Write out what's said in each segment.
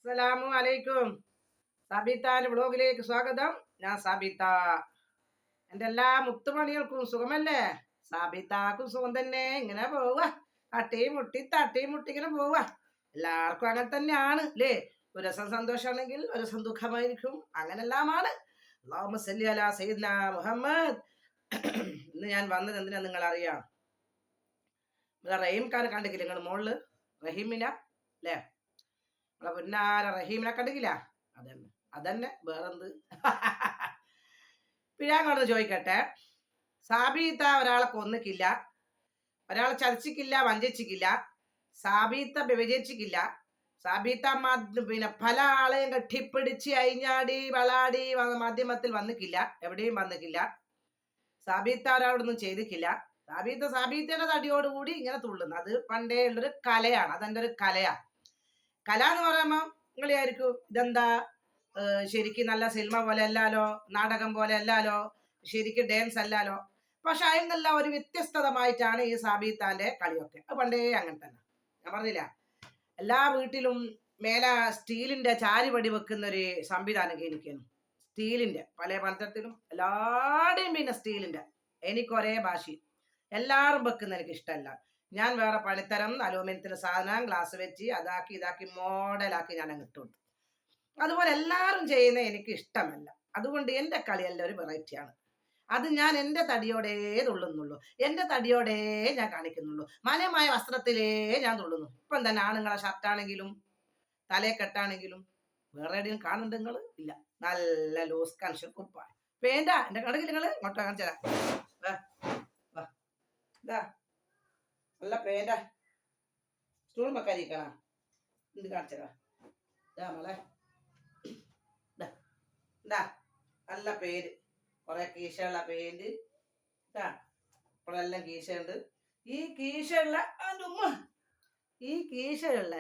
അസ്സലാമു അലൈക്കും. സാബിത്താന്റെ വ്ളോഗിലേക്ക് സ്വാഗതം. ഞാൻ സാബിത്ത. എൻ്റെ എല്ലാ മുത്തുമണികൾക്കും സുഖമല്ലേ? സാബിത്താക്കും സുഖം തന്നെ. ഇങ്ങനെ പോവുക, തട്ടിയും മുട്ടി ഇങ്ങനെ പോവുക. എല്ലാവർക്കും അങ്ങനെ തന്നെയാണ് അല്ലേ? ഒരു ദിവസം സന്തോഷമാണെങ്കിൽ ഒരു ദിവസം ദുഃഖമായിരിക്കും. അങ്ങനെല്ലാമാണ്. അല്ലാഹുമ്മ സല്ലി അലാ സയ്യിദ്നാ മുഹമ്മദ്. ഇന്ന് ഞാൻ വന്നത് എന്തിനാ നിങ്ങൾ അറിയാം? റഹീം ഖാൻ കണ്ടിട്ടില്ല നിങ്ങൾ മോളില്? റഹീമിന അല്ലേ? നമ്മളെ പൊന്നാര റഹീമിനെ കണ്ടില്ല? അതന്നെ അതന്നെ വേറെന്ത്. പിഴാങ്ങോട്ട് ചോദിക്കട്ടെ. സാബീത്ത ഒരാളെ കൊന്നിക്കില്ല, ഒരാളെ ചതിച്ചിക്കില്ല, വഞ്ചിച്ചിക്കില്ല. സാബീത്ത വിഭജിച്ചിക്കില്ല. സാബീത്ത പിന്നെ പല ആളെയും കെട്ടിപ്പിടിച്ച് അയിഞ്ഞാടി വളാടി മാധ്യമത്തിൽ വന്നിക്കില്ല, എവിടെയും വന്നിക്കില്ല. സാബീത്ത ഒരാളൊന്നും ചെയ്തിക്കില്ല. സാബീത്തയുടെ തടിയോടുകൂടി ഇങ്ങനെ തുള്ളുന്നു. അത് പണ്ടേ ഉള്ളൊരു കലയാണ്. അതെന്റെ ഒരു കലയാണ്. കല എന്ന് പറയുമ്പോൾ നിങ്ങൾ വിചാരിക്കും ഇതെന്താ ശരിക്കും നല്ല സിനിമ പോലെ അല്ലാലോ, നാടകം പോലെ അല്ലാലോ, ശരിക്കും ഡാൻസ് അല്ലാലോ. പക്ഷെ അതിൽ നല്ല ഒരു വ്യത്യസ്തമായിട്ടാണ് ഈ സാബീത്താന്റെ കളിയൊക്കെ. അത് പണ്ടേ അങ്ങനെ തന്നെ. ഞാൻ പറഞ്ഞില്ല, എല്ലാ വീട്ടിലും മേലെ സ്റ്റീലിന്റെ ചാരിപടി വെക്കുന്ന ഒരു സംവിധാനം എനിക്കാണ്. സ്റ്റീലിന്റെ പല പന്ത്രത്തിലും എല്ലാടെയും പിന്നെ സ്റ്റീലിന്റെ. എനിക്കൊരേ ഭാഷയും എല്ലാവരും വെക്കുന്ന എനിക്ക് ഇഷ്ടമല്ല. ഞാൻ വേറെ പണിത്തരം അലൂമിനിയത്തിന്റെ സാധനം ഗ്ലാസ് വെച്ച് അതാക്കി ഇതാക്കി മോഡലാക്കി ഞാൻ അങ്ങ് ഇട്ടുകൊണ്ട്. അതുപോലെ എല്ലാവരും ചെയ്യുന്ന എനിക്ക് ഇഷ്ടമല്ല. അതുകൊണ്ട് എൻ്റെ കളിയെല്ലാം ഒരു വെറൈറ്റിയാണ്. അത് ഞാൻ എൻ്റെ തടിയോടേ തുള്ളുന്നുള്ളൂ, എൻ്റെ തടിയോടേ ഞാൻ കാണിക്കുന്നുള്ളൂ. മാന്യമായ വസ്ത്രത്തിലേ ഞാൻ തുള്ളുന്നു. ഇപ്പം തന്നെ ആണുങ്ങളെ ഷർട്ടാണെങ്കിലും തലയെക്കെട്ടാണെങ്കിലും വേറെ എവിടെയും കാണുന്നുണ്ട് നിങ്ങൾ? ഇല്ല. നല്ല ലൂസ് കൺഷൻ കുപ്പായ പേന്റാ എൻ്റെ കടകിൽ നിങ്ങൾ ഇങ്ങോട്ട് കാണിച്ചതാ. നല്ല പേന്റാ. സ്റ്റൂൾ മക്കരിക്കണ ഇത് കാണിച്ചതാ. മോളെ നല്ല പേര്, കുറെ കീശയുള്ള പേന്റ്. ഇപ്പോഴെല്ലാം കീശയുണ്ട്. ഈ കീശയുള്ള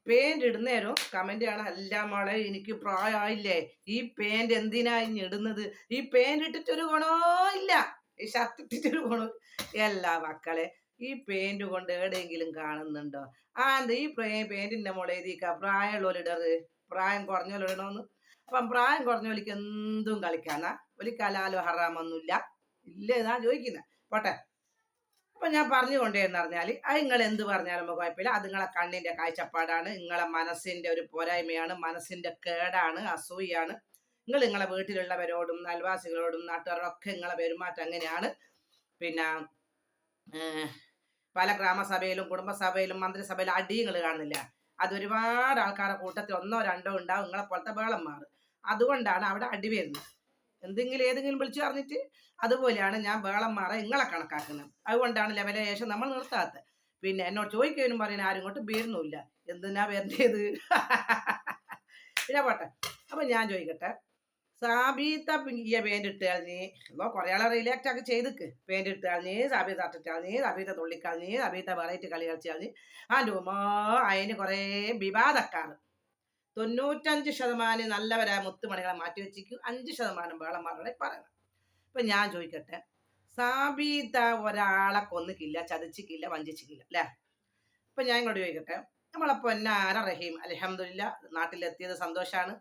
പേന്റ് ഇടുന്നേരം കമന്റ് ആണ്, അല്ല മോളെ എനിക്ക് പ്രായമായില്ലേ, ഈ പേന്റ് എന്തിനാ ഇനി ഇടുന്നത്, ഈ പേന്റ് ഇട്ടിട്ടൊരു ഗുണോ ഇല്ല, ഈ ഷർട്ട് ഇട്ടിട്ടൊരു ഗുണം. എല്ലാ മക്കളെ, ഈ പേന്റ് കൊണ്ട് എവിടെയെങ്കിലും കാണുന്നുണ്ടോ? ഈ പേന്റിന്റെ മോളെ എഴുതിക്ക പ്രായമുള്ളവരിടത്, പ്രായം കുറഞ്ഞവരിടണമെന്ന്. അപ്പം പ്രായം കുറഞ്ഞവലിക്ക് എന്തും കളിക്കാന്നാ? ഒരു കലാലോ ഹറാമൊന്നുമില്ല ഇല്ല എന്നാ ചോദിക്കുന്നത്. പോട്ടെ. അപ്പൊ ഞാൻ പറഞ്ഞുകൊണ്ടേന്ന് പറഞ്ഞാൽ അത് നിങ്ങൾ എന്ത് പറഞ്ഞാലും കുഴപ്പമില്ല. അത് നിങ്ങളെ കണ്ണിന്റെ കാഴ്ചപ്പാടാണ്, നിങ്ങളെ മനസ്സിന്റെ ഒരു പോരായ്മയാണ്, മനസ്സിന്റെ കേടാണ്, അസൂയാണ്. നിങ്ങളെ വീട്ടിലുള്ളവരോടും അയൽവാസികളോടും നാട്ടുകാരോടൊക്കെ നിങ്ങളെ പെരുമാറ്റം അങ്ങനെയാണ്. പിന്നെ പല ഗ്രാമസഭയിലും കുടുംബസഭയിലും മന്ത്രിസഭയിലും അടി നിങ്ങൾ കാണുന്നില്ല. അതൊരുപാട് ആൾക്കാരുടെ കൂട്ടത്തിൽ ഒന്നോ രണ്ടോ ഉണ്ടാവും നിങ്ങളെ പോലത്തെ ബേളന്മാർ. അതുകൊണ്ടാണ് അവിടെ അടി വരുന്നത്. ഏതെങ്കിലും വിളിച്ചു പറഞ്ഞിട്ട്. അതുപോലെയാണ് ഞാൻ ബേളന്മാരെ നിങ്ങളെ കണക്കാക്കുന്നത്. അതുകൊണ്ടാണ് ലെവലേഷൻ നമ്മൾ നിർത്താത്തത്. പിന്നെ എന്നോട് ചോദിക്കാനും പറയുന്ന ആരും ഇങ്ങോട്ട് വീഴുന്നുമില്ല, എന്തിനാ വരേണ്ടത്. പിന്നെ പോട്ടെ. അപ്പൊ ഞാൻ ചോദിക്കട്ടെ, സാബീത്ത പേന്റ് ഇട്ട് കളഞ്ഞ് കുറെ ആളെ റിലാക്ട് ആക്കി ചെയ്തിക്ക്. പേന്റ് ഇട്ട് കളഞ്ഞ്, സാബീത്ത ഇട്ട് കളഞ്ഞ്, സാബീത്ത തുള്ളിക്കളഞ്ഞ്, സാബീത്ത വെറൈറ്റി കളി കളിച്ച് കളഞ്ഞ്. ഉമ്മ അതിന് കുറെ വിവാദക്കാർ. 95% നല്ലവരായ മുത്തുമണികളെ മാറ്റി വെച്ചിരിക്കും, 5% വേളന്മാരുടെ പറയുന്നത്. ഇപ്പൊ ഞാൻ ചോദിക്കട്ടെ, സാബീത്ത ഒരാളെ കൊന്നിക്കില്ല, ചതിച്ചിക്കില്ല, വഞ്ചിച്ചിക്കില്ല അല്ലേ? ഇപ്പൊ ഞാൻ ഇങ്ങോട്ട് ചോദിക്കട്ടെ, നമ്മളെ പൊന്നാര റഹീം അൽഹംദുലില്ലാ നാട്ടിലെത്തിയത് സന്തോഷാണ്.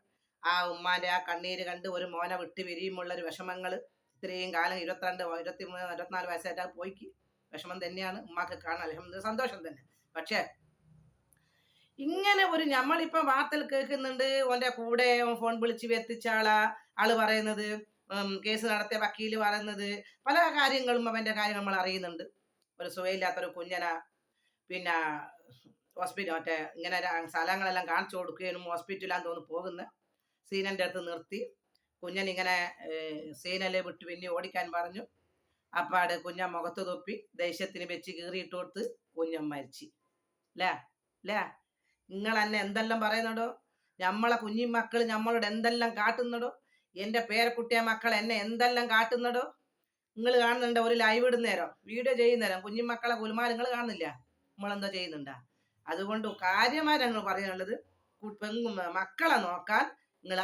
ആ ഉമ്മാന്റെ ആ കണ്ണീര് കണ്ട് ഒരു മോനെ വിട്ട് പിരിയുമുള്ളൊരു വിഷമങ്ങൾ ഇത്രയും കാലം 22, 23, 24 വയസ്സായിട്ട് പോയിക്ക് വിഷമം തന്നെയാണ്. ഉമ്മാക്ക് കാണാൻ അൽഹംദുലില്ലാ സന്തോഷം തന്നെ. പക്ഷേ ഇങ്ങനെ ഒരു നമ്മളിപ്പം വാർത്തയിൽ കേൾക്കുന്നുണ്ട്, ഓന്റെ കൂടെ ഫോൺ വിളിച്ച് എത്തിച്ച ആള് പറയുന്നത്, കേസ് നടത്തിയ വക്കീല് പറയുന്നത്, പല കാര്യങ്ങളും അവന്റെ കാര്യങ്ങൾ നമ്മൾ അറിയുന്നുണ്ട്. ഒരു സുഖമില്ലാത്തൊരു കുഞ്ഞന പിന്നെ ഹോസ്പിറ്റൽ മറ്റേ ഇങ്ങനെ സ്ഥലങ്ങളെല്ലാം കാണിച്ചു കൊടുക്കുകയും ഹോസ്പിറ്റലാന്ന് തോന്നുന്നു പോകുന്ന സീനന്റെ അടുത്ത് നിർത്തി. കുഞ്ഞനിങ്ങനെ സീനലെ വിട്ട് പിന്നെ ഓടിക്കാൻ പറഞ്ഞു. അപ്പാട് കുഞ്ഞൻ മുഖത്ത് തൊപ്പി ദേഷ്യത്തിന് വെച്ച് കീറിയിട്ട് കൊടുത്ത് കുഞ്ഞൻ മരിച്ചു. അല്ലേ? നിങ്ങൾ എന്നെ എന്തെല്ലാം പറയുന്നുണ്ടോ? നമ്മളെ കുഞ്ഞിമക്കൾ നമ്മളോട് എന്തെല്ലാം കാട്ടുന്നടോ? എൻ്റെ പേരക്കുട്ടിയ മക്കൾ എന്നെ എന്തെല്ലാം കാട്ടുന്നടോ? നിങ്ങൾ കാണുന്നുണ്ടോ? ഒരു ലൈവ് ഇടുന്നേരം, വീഡിയോ ചെയ്യുന്നേരം കുഞ്ഞിമക്കളെ കുലുമാൽ നിങ്ങൾ കാണുന്നില്ല? നമ്മളെന്താ ചെയ്യുന്നുണ്ടാ? അതുകൊണ്ട് കാര്യമായി ഞങ്ങൾ പറയാനുള്ളത്, മക്കളെ നോക്കാൻ നിങ്ങൾ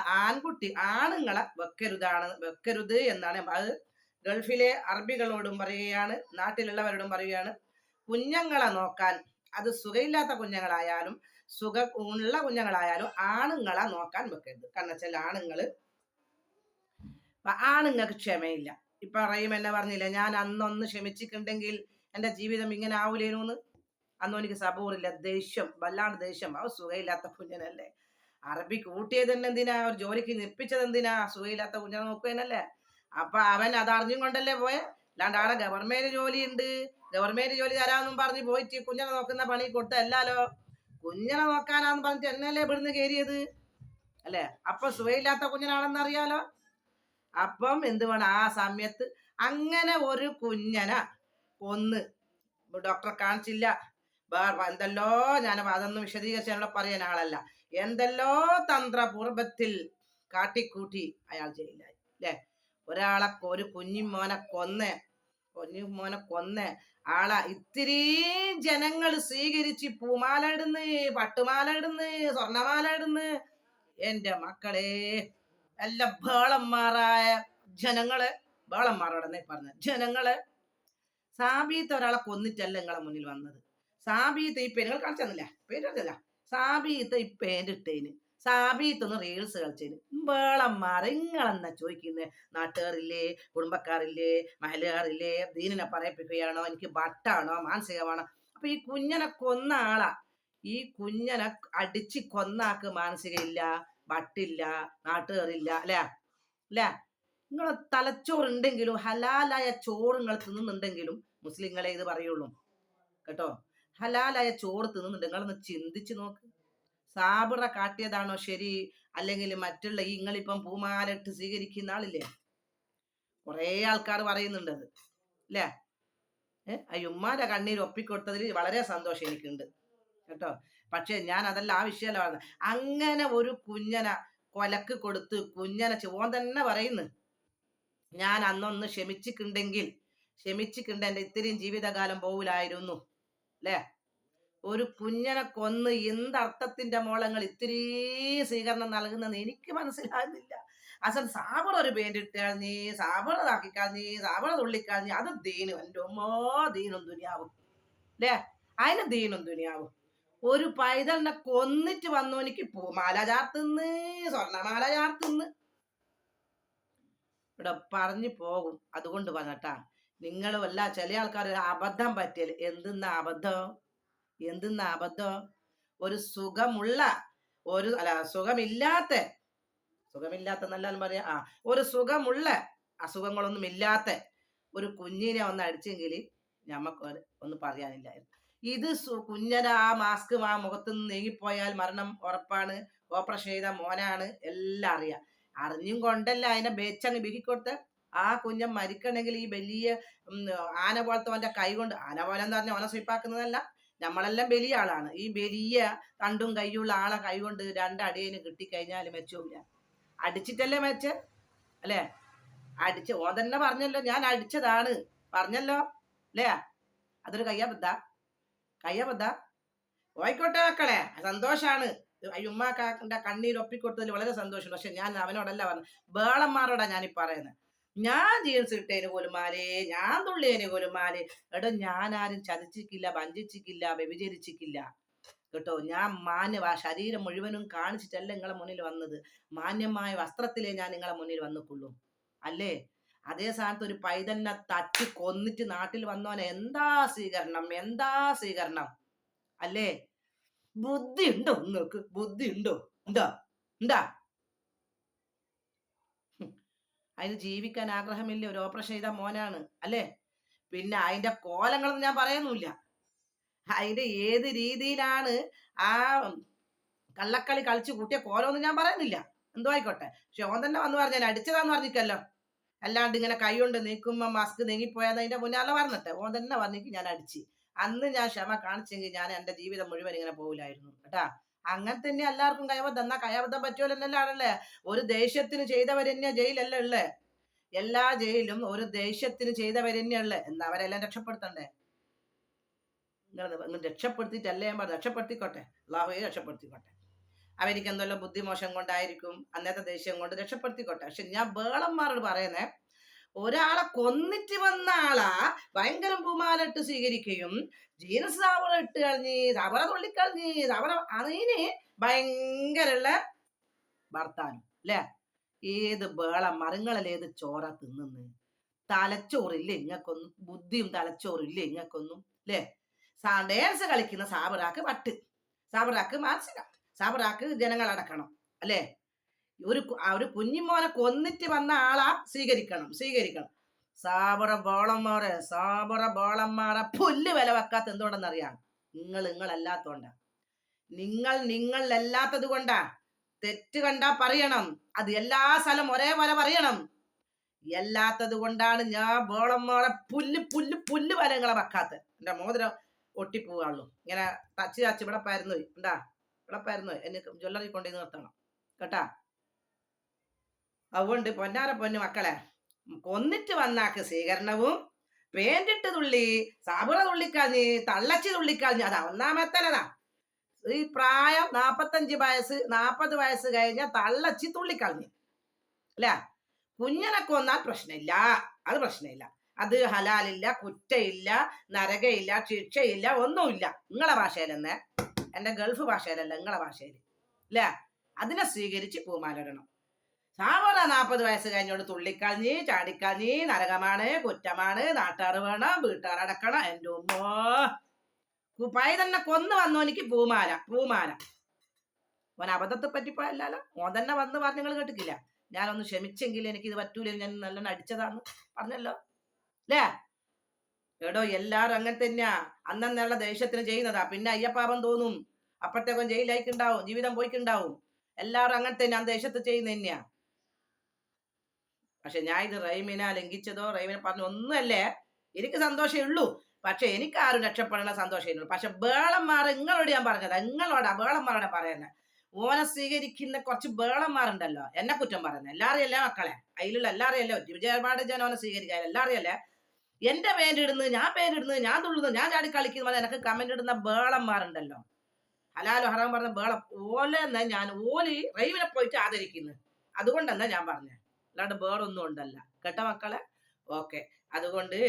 ആണുങ്ങളെ വെക്കരുത് എന്നാണ്. അത് ഗൾഫിലെ അറബികളോടും പറയുകയാണ്, നാട്ടിലുള്ളവരോടും പറയുകയാണ്. കുഞ്ഞുങ്ങളെ നോക്കാൻ, അത് സുഖമില്ലാത്ത കുഞ്ഞുങ്ങളായാലും ഉള്ള കുഞ്ഞുങ്ങളായാലും ആണുങ്ങളെ നോക്കാൻ വെക്കരുത്. കാരണം വെച്ചാൽ ആണുങ്ങൾക്ക് ക്ഷമയില്ല. ഇപ്പൊ റഹീം എന്നെ പറഞ്ഞില്ലേ, ഞാൻ അന്നൊന്ന് ക്ഷമിച്ചിട്ടുണ്ടെങ്കിൽ എന്റെ ജീവിതം ഇങ്ങനെ ആവൂലേനൂന്ന്. അന്നും എനിക്ക് സബൂറില്ല, ദേഷ്യം, വല്ലാണ്ട് ദേഷ്യം. അവ സുഖയില്ലാത്ത കുഞ്ഞനല്ലേ. അറബി കൂട്ടിയത് തന്നെ എന്തിനാ, ഒരു ജോലിക്ക് നിപ്പിച്ചത് എന്തിനാ, സുഖയില്ലാത്ത കുഞ്ഞനെ നോക്കുകയെന്നല്ലേ. അപ്പൊ അവൻ അത് അറിഞ്ഞും കൊണ്ടല്ലേ പോയെ. അല്ലാണ്ട് ആടെ ഗവൺമെന്റ് ജോലി ഉണ്ട്, ഗവൺമെന്റ് ജോലി തരാമെന്നും പറഞ്ഞ് പോയിട്ട് കുഞ്ഞനെ നോക്കുന്ന പണി കൊടുത്തല്ലാലോ. കുഞ്ഞനെ നോക്കാനാന്ന് പറഞ്ഞിട്ട് എന്നല്ലേ ഇവിടുന്ന് കയറിയത് അല്ലേ. അപ്പൊ സുഖയില്ലാത്ത കുഞ്ഞനാണെന്ന് അറിയാലോ. അപ്പം എന്ത് വേണം, ആ സമയത്ത് അങ്ങനെ ഒരു കുഞ്ഞനെ കൊന്ന് ഡോക്ടറെ കാണിച്ചില്ല, എന്തെല്ലോ, ഞാൻ അതൊന്നും വിശദീകരിച്ച് പറയാൻ ആളല്ല, എന്തെല്ലോ തന്ത്രപൂർവത്തിൽ കാട്ടിക്കൂട്ടി അയാൾ ജയിലായി അല്ലേ. ഒരു കുഞ്ഞിമോനെ കൊന്ന് ആളെ ഇത്തിരിയും ജനങ്ങൾ സ്വീകരിച്ച് പൂമാല ഇടുന്ന്, പട്ടുമാല ഇടുന്ന്, സ്വർണമാല ഇടുന്ന്. എന്റെ മക്കളെ, എല്ലാം ബേളന്മാരായ ജനങ്ങള്, ബേളന്മാരോടെന്നെ പറഞ്ഞ ജനങ്ങള്. സാബീത്ത് ഒരാളെ കൊന്നിട്ടല്ല നിങ്ങളെ മുന്നിൽ വന്നത്. സാബീത്ത് ഈ പേരുകൾ കാണിച്ചെന്നില്ല, പേര് കാണിച്ചില്ല. സാബീത്ത് ഈ പേരിട്ടേന്, സാബീത്ത് ഒന്ന് റീൽസ് കളിച്ചേന്. ബേളന്മാരെ നിങ്ങളെന്നാ ചോദിക്കുന്നത്? നാട്ടുകാരില്ലേ, കുടുംബക്കാരില്ലേ, മഹലുകാരില്ലേ, ദീനിനെ പറയിപ്പിക്കുകയാണോ, എനിക്ക് വട്ടാണോ, മാനസികമാണോ? അപ്പൊ ഈ കുഞ്ഞനെ കൊന്ന ആളാ, ഈ കുഞ്ഞനെ അടിച്ച് കൊന്നാക്ക് മാനസിക ഇല്ല, വട്ടില്ല, നാട്ടുകാരില്ല അല്ലേ അല്ലേ. നിങ്ങൾ തലച്ചോറുണ്ടെങ്കിലും ഹലാലായ ചോറ് നിങ്ങൾ തിന്നുന്നുണ്ടെങ്കിലും മുസ്ലിങ്ങളെ ഇത് പറയുള്ളൂ കേട്ടോ. ഹലാലായ ചോറ് തിന്നുന്നുണ്ട്, നിങ്ങളൊന്ന് ചിന്തിച്ചു നോക്ക്. സാബിറ കാട്ടിയതാണോ ശരി, അല്ലെങ്കിൽ മറ്റുള്ള ഈ നിങ്ങളിപ്പം പൂമാലിട്ട് സ്വീകരിക്കുന്ന ആളില്ലേ, കുറേ ആൾക്കാർ പറയുന്നുണ്ട് അത് അല്ലേ. ഉമ്മാന്റെ കണ്ണീര് ഒപ്പിക്കൊടുത്തതിൽ വളരെ സന്തോഷം എനിക്കുണ്ട് കേട്ടോ. പക്ഷെ ഞാൻ അതല്ല ആ വിഷയമല്ല പറഞ്ഞത്. അങ്ങനെ ഒരു കുഞ്ഞനെ കൊലക്ക് കൊടുത്ത് കുഞ്ഞനെ ഓൻ തന്നെ പറയുന്നു, ഞാൻ അന്നൊന്ന് ക്ഷമിച്ചിട്ടുണ്ടെങ്കിൽ എൻ്റെ ഇത്രയും ജീവിതകാലം പോവില്ലായിരുന്നു അല്ലേ. ഒരു കുഞ്ഞനെ കൊന്ന് എന്തർത്ഥത്തിന്റെ മോളങ്ങൾ ഇത്തിരി സ്വീകരണം നൽകുന്നെന്ന് എനിക്ക് മനസ്സിലാകുന്നില്ല. അസൽ സാബിറ ഒരു പേരിട്ടാൽനീ, സാബിറ ഇതാക്കിക്കാൽനീ, സാബിറ തുള്ളിക്കാൽനീ, അത് ദീനും എൻ്റെ ഉമ്മോ, ദീനും ദുനിയാവും അല്ലേ. അതിന് ദീനും ദുനിയാവും. ഒരു പൈതലിനെ കൊന്നിട്ട് വന്നു എനിക്ക് പൂമാല ചാർത്തുന്ന്, സ്വർണ്ണമാല ചാർത്തുന്ന്. ഇവിടെ പറഞ്ഞു പോകും, അതുകൊണ്ട് പറഞ്ഞട്ടാ. നിങ്ങളും എല്ലാ ചില ആൾക്കാർ ഒരു അബദ്ധം പറ്റിയൽ, എന്തെന്ന അബദ്ധം. ഒരു സുഖമുള്ള സുഖമില്ലാത്ത നല്ലാന്ന് പറയാ, ഒരു സുഖമുള്ള അസുഖങ്ങളൊന്നും ഇല്ലാത്ത ഒരു കുഞ്ഞിനെ ഒന്ന് അടിച്ചെങ്കിൽ ഞമ്മക്ക് ഒന്നും പറയാനില്ലായിരുന്നു. ഇത് കുഞ്ഞന ആ മാസ്ക് ആ മുഖത്ത് നിന്ന് നീങ്ങിപ്പോയാൽ മരണം ഉറപ്പാണ്. ഓപ്പറേഷൻ ചെയ്ത മോനാണ്, എല്ലാം അറിയാം. അറിഞ്ഞും കൊണ്ടല്ല അതിനെ ബേച്ചങ്ങ് ബിക്കിക്കൊടുത്ത്. ആ കുഞ്ഞൻ മരിക്കണമെങ്കിൽ ഈ വലിയ ആന പോലത്തെ അവൻ്റെ കൈ കൊണ്ട്, ആന പോലെ എന്ന് പറഞ്ഞാൽ ഓനെ സ്വീപ്പാക്കുന്നതല്ല, നമ്മളെല്ലാം വലിയ ആളാണ്. ഈ വലിയ തണ്ടും കൈയുള്ള ആളെ കൈ കൊണ്ട് രണ്ടടിയന് കിട്ടിക്കഴിഞ്ഞാൽ മെച്ചമില്ല. അടിച്ചിട്ടല്ലേ മെച്ച അല്ലേ. അടിച്ച് ഓൻ തന്നെ പറഞ്ഞല്ലോ, ഞാൻ അടിച്ചതാണ് പറഞ്ഞല്ലോ അല്ലേ. അതൊരു കയ്യബദ്ധ പോയിക്കോട്ടെ മക്കളെ, സന്തോഷാണ്. ഉമ്മാക്കാന്റെ കണ്ണീര് ഒപ്പിക്കൊടുത്തതിൽ വളരെ സന്തോഷമുണ്ട്. പക്ഷെ ഞാൻ അവനോടല്ല പറഞ്ഞു, ബേളന്മാരോടാ ഞാനീ പറയുന്നത്. ഞാൻ ജീൻസ് ഇട്ടതിന് കൊലുമാലേ, ഞാൻ തുള്ളിയതിന് കൊലുമാലേ. എടോ, ഞാൻ ആരും ചതിച്ചിക്കില്ല, വഞ്ചിച്ചിക്കില്ല, വ്യഭിചരിച്ചിക്കില്ല കേട്ടോ. ഞാൻ ശരീരം മുഴുവനും കാണിച്ചിട്ടല്ല നിങ്ങളെ മുന്നിൽ വന്നത്. മാന്യമായ വസ്ത്രത്തിലേ ഞാൻ നിങ്ങളെ മുന്നിൽ വന്നിട്ടുള്ളൂ അല്ലേ. അതേ സ്ഥാനത്ത് ഒരു പൈതലിനെ തട്ടി കൊന്നിട്ട് നാട്ടിൽ വന്നോനെ എന്താ സ്വീകരണം അല്ലേ. ബുദ്ധി ഉണ്ടോ നിങ്ങൾക്ക്? ബുദ്ധി ഉണ്ടോ? എന്താ അതിന് ജീവിക്കാൻ ആഗ്രഹമില്ല. ഒരു ഓപ്പറേഷൻ ചെയ്ത മോനാണ് അല്ലേ. പിന്നെ അതിന്റെ കോലങ്ങളൊന്നും ഞാൻ പറയുന്നില്ല. അതിന്റെ ഏത് രീതിയിലാണ് ആ കള്ളക്കളി കളിച്ചു കൂട്ടിയ കോലമൊന്നും ഞാൻ പറയുന്നില്ല. എന്തോ ആയിക്കോട്ടെ. പക്ഷെ ഓൻ തന്നെ വന്ന് പറഞ്ഞാൽ അടിച്ചതാന്ന് പറഞ്ഞിട്ടല്ലോ. അല്ലാണ്ട് ഇങ്ങനെ കൈ കൊണ്ട് നീക്കുമ്പോ മാസ്ക് നീങ്ങിപ്പോയാൽ അതിന്റെ മുന്നാലെ പറഞ്ഞിട്ടെ ഓൻ തന്നെ പറഞ്ഞിട്ട് ഞാൻ അടിച്ച്. അന്ന് ഞാൻ ക്ഷമ കാണിച്ചെങ്കിൽ ഞാൻ എൻ്റെ ജീവിതം മുഴുവൻ ഇങ്ങനെ പോകില്ലായിരുന്നു കേട്ടാ. അങ്ങനെ തന്നെ എല്ലാവർക്കും കയബദ്ധം. എന്നാ കയബദ്ധം പറ്റുമല്ലേ. ഒരു ദേഷ്യത്തിന് ചെയ്തവരെന്നെ ജയിലല്ല ഉള്ളേ. എല്ലാ ജയിലും ഒരു ദേഷ്യത്തിന് ചെയ്തവരെന്നെ ഉള്ളേ. എന്നാ അവരെല്ലാം രക്ഷപ്പെടുത്തണ്ടേ. നിങ്ങൾ രക്ഷപ്പെടുത്തിയിട്ടല്ലേ ഞാൻ പറഞ്ഞു. രക്ഷപ്പെടുത്തിക്കോട്ടെ, അല്ലാഹുവേ രക്ഷപ്പെടുത്തിക്കോട്ടെ. അവർക്ക് എന്തെല്ലാം ബുദ്ധിമോശം കൊണ്ടായിരിക്കും, അന്നത്തെ ദേഷ്യം കൊണ്ട് രക്ഷപ്പെടുത്തിക്കോട്ടെ. പക്ഷെ ഞാൻ ബേളന്മാരോട് പറയുന്നേ, ഒരാളെ കൊന്നിട്ട് വന്ന ആളാ ഭയങ്കര പൂമാലിട്ട് സ്വീകരിക്കുകയും ജീൻസ് സാബറ ഇട്ട് കളഞ്ഞ് സബറ തുള്ളിക്കളഞ്ഞ് സബറ അതിന് ഭയങ്കരമുള്ള ഭർത്താനം അല്ലെ. ഏത് വേള മരങ്ങളിൽ ഏത് ചോറ തിന്നുന്ന്? തലച്ചോറില്ലേ ഇങ്ങക്കൊന്നും? ബുദ്ധിയും തലച്ചോറില്ലേ ഇങ്ങക്കൊന്നും? അല്ലേ? ഡാൻസ് കളിക്കുന്ന സാബറാക്ക് വട്ട്, സാബറാക്ക് മാനസിക, സാബറാക്ക് ജനങ്ങൾ അടക്കണം അല്ലേ. ഒരു കുഞ്ഞിമോനെ കൊന്നിട്ട് വന്ന ആളാ സ്വീകരിക്കണം. സാബറ ബോളന്മാരെ പുല്ല് വില വെക്കാത്ത എന്തുകൊണ്ടെന്നറിയാം? നിങ്ങളല്ലാത്തോണ്ടാ. നിങ്ങളല്ലാത്തത് കൊണ്ടാ. തെറ്റ് കണ്ടാ പറയണം, അത് എല്ലാ സ്ഥലം ഒരേപോലെ പറയണം. എല്ലാത്തത് കൊണ്ടാണ് ഞാൻ ബോളന്മാരെ പുല്ല് വില നിങ്ങളെ വെക്കാത്ത. എന്റെ മോതിരം ഒട്ടിപ്പോവാള്ളൂ. ഇങ്ങനെ തച്ച് ഇവിടെ പരന്നു ഉണ്ടാ, ഇവിടെ പരന്നു എന്നെ ജ്വല്ലറി കൊണ്ടുപോയി നിർത്തണം കേട്ടാ. അതുകൊണ്ട് പൊന്നാര പൊന്നു മക്കളെ, കൊന്നിട്ട് വന്നാക്ക് സ്വീകരണവും, പേന്റിട്ട് തുള്ളി സാബുറ തുള്ളിക്കളഞ്ഞ് തള്ളച്ചി തുള്ളിക്കളഞ്ഞ് അത് ഒന്നാമത്തനതാ. ഈ പ്രായം 40 വയസ്സ് കഴിഞ്ഞ തള്ളച്ചി തുള്ളിക്കളഞ്ഞ് അല്ലെ. കുഞ്ഞിനെ കൊന്നാൽ പ്രശ്നമില്ല, അത് പ്രശ്നമില്ല. അത് ഹലാലില്ല, കുറ്റയില്ല, നരകയില്ല, ശിക്ഷയില്ല, ഒന്നുമില്ല. നിങ്ങളെ ഭാഷയിലെന്നെ, എന്റെ ഗൾഫ് ഭാഷയിലല്ല, നിങ്ങളെ ഭാഷയിൽ അല്ലേ. അതിനെ സ്വീകരിച്ച് പൂമാലിടണം. സാബറ 40 വയസ്സ് കഴിഞ്ഞോണ്ട് തുള്ളിക്കളഞ്ഞ് ചാടിക്കളഞ്ഞ് നരകമാണ്, കുറ്റമാണ്, നാട്ടുകാർ വേണം, വീട്ടുകാർ അടക്കണം. എൻ്റെ ഉമ്മോ, കുപ്പായി തന്നെ കൊന്നു വന്നോനിക്ക് പൂമാല. ഓൻ അബദ്ധത്തെ പറ്റിപ്പോയല്ലോ. ഓൻ തന്നെ വന്ന് പറഞ്ഞ് നിങ്ങൾ കേട്ടിട്ടില്ല. ഞാനൊന്ന് ക്ഷമിച്ചെങ്കിൽ എനിക്ക് ഇത് പറ്റൂല, ഞാൻ നല്ലോണം അടിച്ചതാന്ന് പറഞ്ഞല്ലോ അല്ലേ. എടോ എല്ലാരും അങ്ങനെ തന്നെയാ. അന്നുള്ള ദേഷ്യത്തിന് ചെയ്യുന്നതാ. പിന്നെ അയ്യപ്പാപം തോന്നും, അപ്പഴത്തേക്കും ജയിലായിക്കുണ്ടാവും, ജീവിതം പോയിക്കുണ്ടാവും. എല്ലാരും അങ്ങനെ തന്നെ ആ ദേഷ്യത്ത് ചെയ്യുന്ന തന്നെയാ. പക്ഷെ ഞാൻ ഇത് റൈമിനെ ലംഘിച്ചതോ റൈമിനെ പറഞ്ഞ ഒന്നുമല്ലേ. എനിക്ക് സന്തോഷമേ ഉള്ളൂ. പക്ഷെ എനിക്ക് ആരും രക്ഷപ്പെടണ സന്തോഷമേ. പക്ഷെ ബേളന്മാർ നിങ്ങളോട് ഞാൻ പറഞ്ഞതാ, നിങ്ങളോടാ ബേളന്മാരോടെ പറയുന്നത്. ഓനെ സ്വീകരിക്കുന്ന കുറച്ച് ബേളന്മാരുണ്ടല്ലോ എന്നെ കുറ്റം പറയുന്നത്. എല്ലാവരെയും അല്ലേ മക്കളെ, അതിലുള്ള എല്ലാവരെയും അല്ലേ വിജയപാട് ഓനെ സ്വീകരിക്കാൻ എല്ലാവരെയും അല്ലേ. എന്റെ പേരിടുന്നു, ഞാൻ തുള്ളുന്നു, ഞാൻ ചാടി കളിക്കുന്നു എനിക്ക് കമന്റ് ഇടുന്ന ബേളന്മാരുണ്ടല്ലോ, ഹലാലോ ഹറാം പറഞ്ഞ ബേളം. ഓലെന്നെ ഞാൻ റൈവിനെ പോയിട്ട് ആദരിക്കുന്നു. അതുകൊണ്ടെന്നാ ഞാൻ പറഞ്ഞത്, അല്ലാണ്ട് വേറൊന്നും ഉണ്ടല്ല കേട്ട മക്കളെ. ഓക്കെ. അതുകൊണ്ട്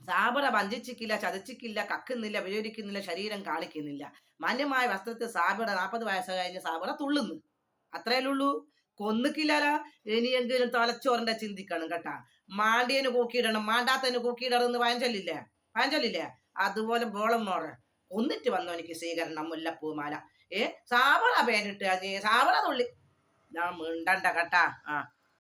സാബറ വഞ്ചിച്ചിക്കില്ല, ചതച്ചിക്കില്ല, കക്കുന്നില്ല, വിചരിക്കുന്നില്ല, ശരീരം കാണിക്കുന്നില്ല. മാന്യമായ വസ്ത്രത്തിൽ സാബറ 40 വയസ്സ് കഴിഞ്ഞ് സാബറ തുള്ളുന്നു. അത്രയല്ലുള്ളൂ. കൊന്നിക്കില്ലല്ലോ. ഇനിയെങ്കിലും തലച്ചോറിന്റെ ചിന്തിക്കണം കേട്ടാ. മാണ്ടിയന് കൂക്കിയിടണം, മാണ്ടാത്തന് കൂക്കിയിടണമെന്ന് പഴഞ്ചൊല്ലില്ലേ. അതുപോലെ ബോളം മോറെ കൊന്നിട്ട് വന്നു എനിക്ക് സ്വീകരണം മുല്ലപ്പൂമാല. സാബറ പേരിട്ട് സാബറ തുള്ളി. ഞാൻ മിണ്ടണ്ട കേട്ടാ.